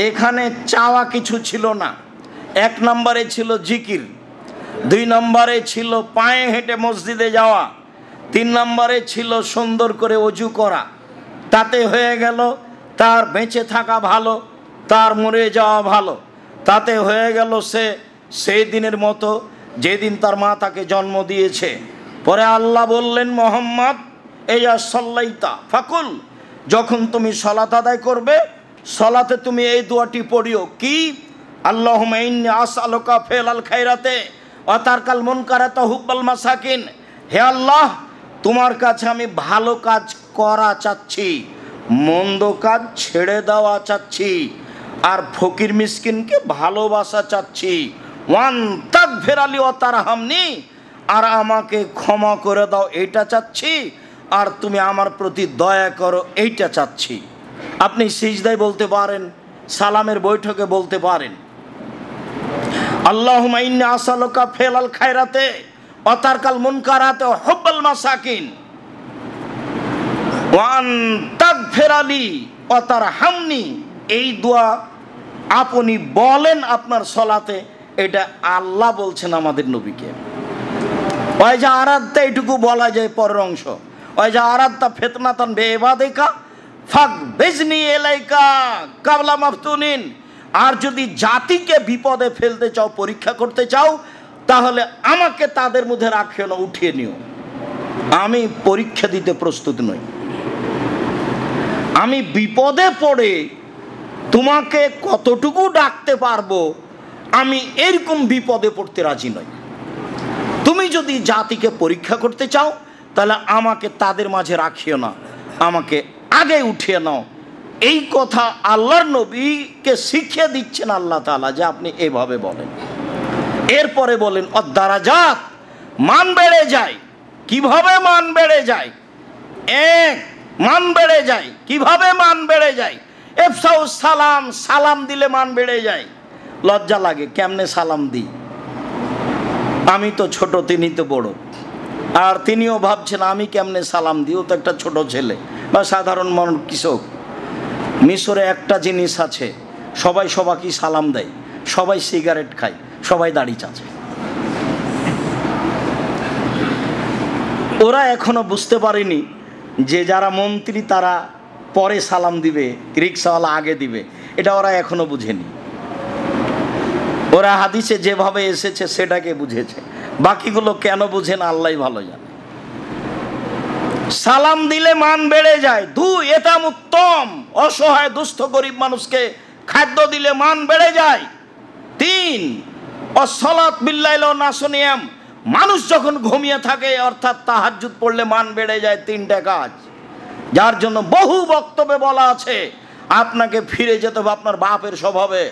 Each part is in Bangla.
এখানে চাওয়া কিছু ছিল না। 1 নম্বরে ছিল জিকির, 2 নম্বরে ছিল পায়ে হেঁটে মসজিদে যাওয়া, 3 নম্বরে ছিল সুন্দর করে ওযু করা। তাতে হয়ে গেল তার বেঁচে থাকা ভালো, তার মরে যাওয়া ভালো। তাতে হয়ে গেল সে সেই দিনের মতো যেদিন তার মা তাকে জন্ম দিয়েছে। পরে আল্লাহ বললেন, মোহাম্মদ ইয়া সাল্লাইতা ফাকুল, যখন তুমি সালাত আদায় করবে সালাতে তুমি এই দোয়াটি পড়িও। কি? আল্লাহুম্মা ইন্নী আসআলুকা ফিআল খায়রাতে ওয়া তারকাল মুনকারাতে হুব্বাল মাসাকিন। হে আল্লাহ, তোমার কাছে আমি ভালো কাজ করা চাচ্ছি, মন্দ কাজ ছেড়ে দেওয়া চাচ্ছি, আর ফকির মিসকিনকে ভালোবাসা চাচ্ছি। ওয়ান তাগফিরালি ওয়া তারহামনি, আর আমাকে ক্ষমা করে দাও এইটা চাচ্ছি, আর তুমি আমার প্রতি দয়া করো এইটা চাচ্ছি। আপনি সিজদায় বলতে পারেন, সালামের বৈঠকে বলতে পারেন, আল্লাহুম্মা ইন্নী আসআলুকা ফিআল খায়রাতে ওয়া তারকাল মুনকারাতে ওয়া হুব্বাল মাসাকিন ওয়া আন তাগফিরালি ওয়া তারহামনি। এই দোয়া আপনি বলেন আপনার সালাতে, এটা আল্লাহ বলছেন আমাদের নবীকে। ওই যে আরাদটা এইটুকু বলা যায় পরের অংশ, ওই যে আরাদটা ফিতনাতান বিইবাদিকা ফাকবিজনি ইলাইকা কাবলা মাফতুনিন। আর যদি জাতিকে বিপদে ফেলতে চাও, পরীক্ষা করতে চাও, তাহলে আমাকে তাদের মধ্যে রাখিও না, উঠিয়ে নিও। আমি পরীক্ষা দিতে প্রস্তুত নই। আমি বিপদে পড়ে তোমাকে কতটুকু ডাকতে পারবো, আমি এরকম বিপদে পড়তে রাজি নই। তুমি যদি জাতিকে পরীক্ষা করতে চাও, তাহলে আমাকে তাদের মাঝে রাখিও না, আমাকে আগে উঠিয়ে নাও। এই কথা আল্লাহর নবীকে শিখিয়ে দিচ্ছেন আল্লাহ তাআলা, যে আপনি এভাবে বলেন। এরপরে বলেন অদ্দারাজাত, মান বেড়ে যায়। কিভাবে মান বেড়ে যায়? মান বেড়ে যায় কিভাবে? মান বেড়ে যায় ইফসাউস সালাম, সালাম দিলে মান বেড়ে যায়। লজ্জা লাগে, কেমনে সালাম দিই? আমি তো ছোট, তিনি তো বড়। আর তিনিও ভাবছেন আমি কেমনে সালাম দিই, ও তো একটা ছোট ছেলে বা সাধারণ মানুষ, কৃষক। মিশরে একটা জিনিস আছে, সবাই সবাইকে সালাম দেয়, সবাই সিগারেট খায়, সবাই দাড়ি চাচে। ওরা এখনো বুঝতে পারেনি যে যারা মন্ত্রী তারা পরে সালাম দিবে, রিক্সাওয়ালা আগে দিবে, এটা ওরা এখনো বুঝেনি। ওরা হাদিসে যেভাবে এসেছে সেটাকে বুঝেছে, বাকিগুলো কেন বুঝেন আল্লাহই ভালো জানে। সালাম দিলে মান বেড়ে যায়। 2, এতাম উত্তম, অসহায় দুস্থ গরিব মানুষকে খাদ্য দিলে মান বেড়ে যায়। 3, অসলাত বিল্লাইল নাসনিয়াম, মানুষ যখন ঘুমিয়ে থাকে অর্থাৎ তাহাজ্জুদ পড়লে মান বেড়ে যায়। 3টা কাজ, যার জন্য বহু বক্তব্যে বলা আছে আপনাকে ফিরে যেতে হবে আপনার বাপের স্বভাবে,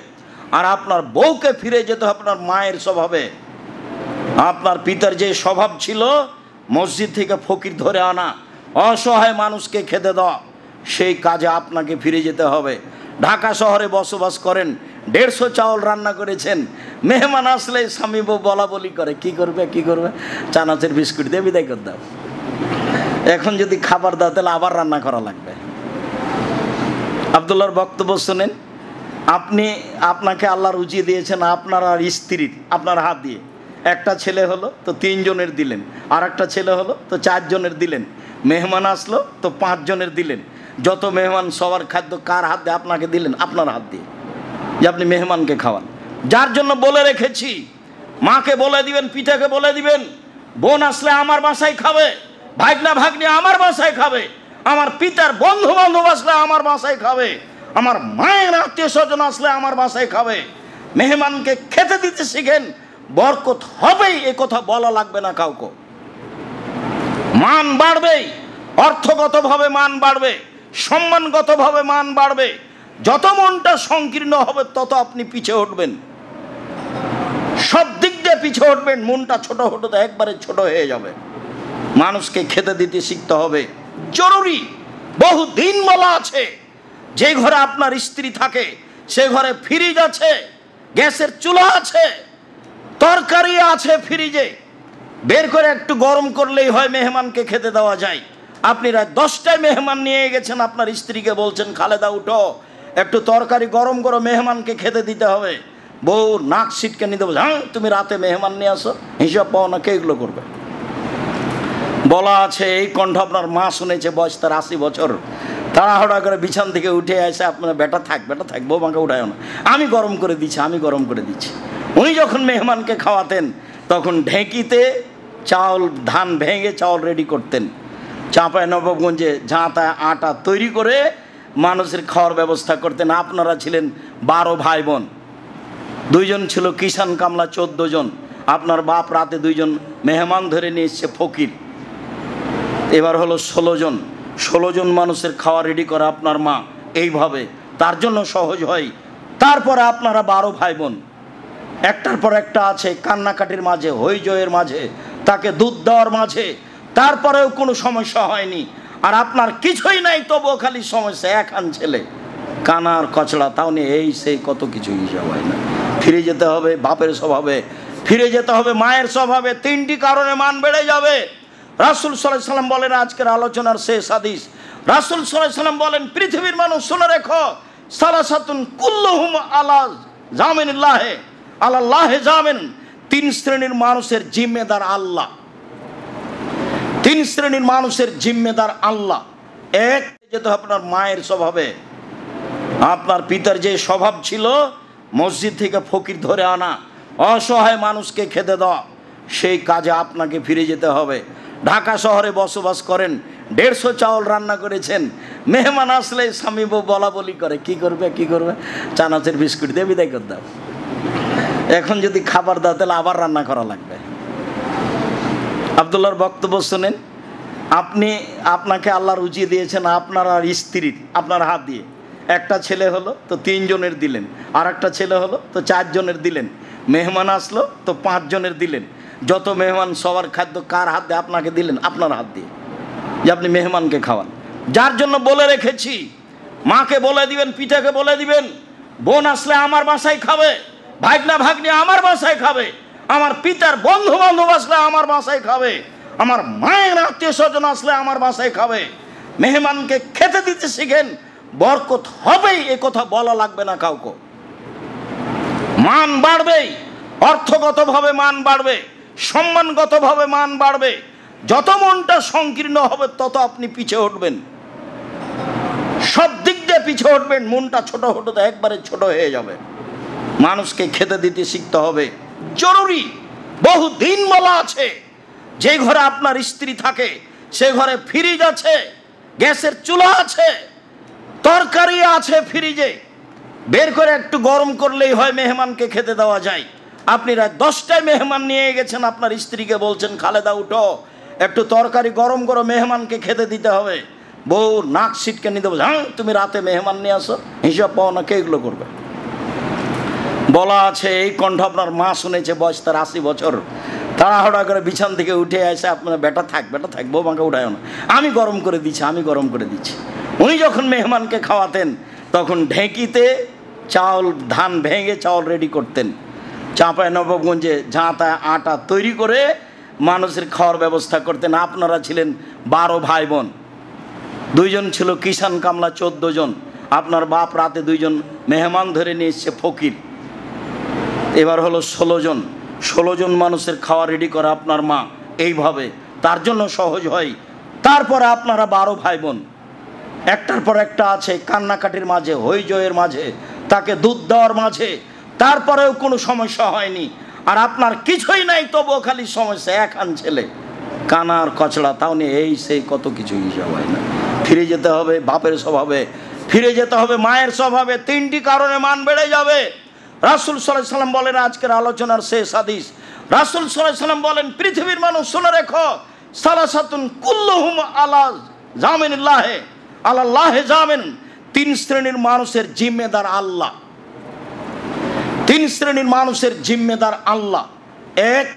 আর আপনার বউকে ফিরে যেতে হবে আপনার মায়ের স্বভাবে। আপনার পিতার যে স্বভাব ছিল মসজিদ থেকে ফকির ধরে আনা, অসহায় মানুষকে খেতে দেওয়া, সেই কাজে আপনাকে ফিরে যেতে হবে। ঢাকা শহরে বসবাস করেন, 150 চাউল রান্না করেছেন, মেহমান আসলে স্বামী বউ বলা বলি করে, কি করবে কি করবে, চানাচের বিস্কুট দিয়ে বিদায় করে দাও। এখন যদি খাবার দাও তাহলে আবার রান্না করা লাগবে। আব্দুল্লাহর বক্তব্য শুনেন। আপনাকে আল্লাহ রুজি দিয়েছেন আপনার আর স্ত্রীর, আপনার হাত দিয়ে। একটা ছেলে হলো তো 3 জনের দিলেন, আর একটা ছেলে হলো তো 4 জনের দিলেন। মেহমান আসলো তো 5 জনের দিলেন। যত মেহমান সবার খাদ্য কার হাত দিয়ে? আপনাকে দিলেন, আপনার হাত দিয়ে, যে আপনি মেহমানকে খাওয়ান। যার জন্য বলে রেখেছি, মাকে বলে দিবেন, পিতাকে বলে দিবেন, বোন আসলে আমার বাসায় খাবে, ভাগনা ভাগ্নি আমার বাসায় খাবে, আমার পিতার বন্ধু বান্ধব আসলে আমার বাসায় খাবে, আমার মায়ের আত্মীয় স্বজন আসলে আমার বাসায় খাবে। মেহমানকে খেতে দিতে শিখেন, বরকত হবেই, এ কথা বলা লাগবে না কাউকে। মান বাড়বেই, অর্থগতভাবে মান বাড়বে, সম্মানগতভাবে মান বাড়বে। যত মনটা সংকীর্ণ হবে তত আপনি পিছিয়ে উঠবেন, সব দিক দিয়ে পিছিয়ে উঠবেন। মনটা ছোট হতে তো একবারে ছোট হয়ে যাবে। মানুষকে খেতে দিতে শিখতে হবে, জরুরি। বহু দিন বলা আছে, যে ঘরে আপনার স্ত্রী থাকে সে ঘরে ফ্রিজ আছে, গ্যাসের চুলা আছে, তরকারি আছে ফ্রিজে, বের করে একটু গরম করলেই হয়, মেহমানকে খেতে দেওয়া যায়। আপনি রাত 10টায় মেহমান নিয়ে গেছেন, আপনার স্ত্রীকে বলছেন খালেদা উঠো, একটু তরকারি গরম করো, মেহমানকে খেতে দিতে হবে। বউ নাক সিটকে নিতে বলছে, হ্যাঁ তুমি রাতে মেহমান নিয়ে আসো, হিসাব পাও না, কে এগুলো করবে? বলা আছে এই কণ্ঠ আপনার মা শুনেছে, বয়স তার 80 বছর। তাড়াহুড়া করে বিছান থেকে উঠে আসে, আপনার বেটা থাক বৌমাকে উঠায় না, আমি গরম করে দিচ্ছি, আমি গরম করে দিচ্ছি। উনি যখন মেহমানকে খাওয়াতেন তখন ঢেঁকিতে চাউল, ধান ভেঙে চাউল রেডি করতেন। চাঁপাই নবাবগঞ্জে ঝাঁটা আটা তৈরি করে মানুষের খাওয়ার ব্যবস্থা করতেন। আপনারা ছিলেন 12 ভাই বোন, 2 জন ছিল কিষান কামলা, 14 জন। আপনার বাপ রাতে 2 জন মেহমান ধরে নিয়ে এসছে ফকির, এবার হলো 16 জন। 16 জন মানুষের খাওয়া রেডি করা আপনার মা, এইভাবে তার জন্য সহজ হয়। তারপরে আপনারা 12 ভাই বোন, একটার পর একটা আছে, কান্নাকাটির মাঝে, হইজয়ের মাঝে, তাকে দুধ দেওয়ার মাঝে, তারপরেও কোনো সমস্যা হয়নি। আর আপনার কিছুই নাই, তবুও খালি সমস্যা, একান ছেলে, কানার কচড়া, তাও নিয়ে এই সেই কত কিছু হিসাব হয় না। ফিরে যেতে হবে বাপের স্বভাবে, ফিরে যেতে হবে মায়ের স্বভাবে। 3টি কারণে মান বেড়ে যাবে। রাসূল সাল্লাল্লাহু আলাইহি ওয়াসাল্লাম বলেন, আজকের আলোচনার শেষ হাদিস, রাসূল সাল্লাল্লাহু আলাইহি ওয়াসাল্লাম বলেন, পৃথিবীর মানুষ শুনে রেখো, সালাসাতুন কুল্লুহুম আলা জামিনিল্লাহি আলাল্লাহি জামিন। 3 শ্রেণীর মানুষের জিম্মেদার আল্লাহ। 3 শ্রেণীর মানুষের জিম্মেদার আল্লাহ। এক, যেতে আপনার মায়ের স্বভাবে। আপনার পিতার যে স্বভাব ছিল, মসজিদ থেকে ফকির ধরে আনা, অসহায় মানুষকে খেতে দেওয়া, সেই কাজে আপনাকে ফিরে যেতে হবে। ঢাকা শহরে বসবাস করেন, 150 চাউল রান্না করেছেন, মেহমান আসলে স্বামী বউ বলা বলি করে, কি করবে চানাচের বিস্কুট দিয়ে বিদায় করে দাও। এখন যদি খাবার দাও তাহলে আবার রান্না করা লাগবে। আব্দুল্লাহর বক্তব্য শুনেন, আপনাকে আল্লাহ রুজি দিয়েছেন আপনার আর স্ত্রীর, আপনার হাত দিয়ে। একটা ছেলে হলো তো 3 জনের দিলেন, আর একটা ছেলে হলো তো 4 জনের দিলেন। মেহমান আসলো তো 5 জনের দিলেন। যত মেহমান সবার খাদ্য কার হাত দিয়ে? আপনাকে দিলেন, আপনার হাত দিয়ে, যে আপনি মেহমানকে খাওয়ান। যার জন্য বলে রেখেছি, মাকে বলে দিবেন, পিতাকে বলে দিবেন, বোন আসলে আমার বাসায় খাবে, ভাগনা ভাগ্নি আমার বাসায় খাবে, আমার পিতার বন্ধু বান্ধব আসলে আমার বাসায় খাবে, আমার মায়ের আত্মীয় স্বজন আসলে আমার বাসায় খাবে। মেহমানকে খেতে দিতে শিখেন, বরকত হবেই, এ কথা বলা লাগবে না কাউকে। মান বাড়বেই, অর্থগতভাবে মান বাড়বে, সম্মানগতভাবে মান বাড়বে। যত মনটা সংকীর্ণ হবে তত আপনি পিছিয়ে উঠবেন, সব দিক দিয়ে পিছিয়ে উঠবেন। মনটা ছোট হতে একবারে ছোট হয়ে যাবে। মানুষকে খেতে দিতে শিখতে হবে, জরুরি। বহু দিন বলা আছে, যে ঘরে আপনার স্ত্রী থাকে সে ঘরে ফ্রিজ আছে, গ্যাসের চুলা আছে, তরকারি আছে ফ্রিজে, বের করে একটু গরম করলেই হয়, মেহমানকে খেতে দেওয়া যায়। আপনি রাত 10টায় মেহমান নিয়ে গেছেন, আপনার স্ত্রীকে বলছেন, খালেদা উঠো, একটু তরকারি গরম করো, মেহমানকে খেতে দিতে হবে। বউ নাক সিটকে নিতে বলছে, হ্যাঁ তুমি রাতে মেহমান নিয়ে আসো, হিসাব পাও না, কে এগুলো করবে? বলা আছে এই কণ্ঠ আপনার মা শুনেছে, বয়স তার 80 বছর। তাড়াহুড়া করে বিছান থেকে উঠে আসে, আপনার বেটা থাক বৌমাকে উঠায় না, আমি গরম করে দিচ্ছি, আমি গরম করে দিচ্ছি। উনি যখন মেহমানকে খাওয়াতেন তখন ঢেঁকিতে চাউল, ধান ভেঙে চাউল রেডি করতেন। চাঁপাই নবাবগঞ্জে ঝাঁটা আটা তৈরি করে মানুষের খাওয়ার ব্যবস্থা করতেন। আপনারা ছিলেন 12 ভাই বোন, 2 জন ছিল কিষান কামলা, 14 জন। আপনার বাপ রাতে 2 জন মেহমান ধরে নিয়ে এসছে ফকির, এবার হলো 16 জন। 16 জন মানুষের খাওয়া রেডি করা আপনার মা, এইভাবে তার জন্য সহজ হয়। তারপরে আপনারা 12 ভাই বোন, একটার পর একটা আছে, কান্নাকাটির মাঝে, হইজয়ের মাঝে, তাকে দুধ দেওয়ার মাঝে, তারপরেও কোনো সমস্যা হয়নি। আর আপনার কিছুই নাই, তবুও খালি সমস্যা, একান ছেলে, কানার কচড়া, তাও নিয়ে এই সেই কত কিছু হিসাব হয় না। ফিরে যেতে হবে বাপের স্বভাবে, ফিরে যেতে হবে মায়ের স্বভাবে। 3টি কারণে মান বেড়ে যাবে। রাসূল সাল্লাল্লাহু আলাইহি ওয়াসাল্লাম বলেন, আজকের আলোচনার শেষ হাদিস, রাসূল সাল্লাল্লাহু আলাইহি ওয়াসাল্লাম বলেন, পৃথিবীর মানুষ শুনে রেখো, সালাসাতুন কুল্লুহুম আলা জামিনিল্লাহি আলাল্লাহি জামিন। 3 শ্রেণীর মানুষের জিম্মেদার আল্লাহ। 3 শ্রেণীর মানুষের জিম্মেদার আল্লাহ। এক,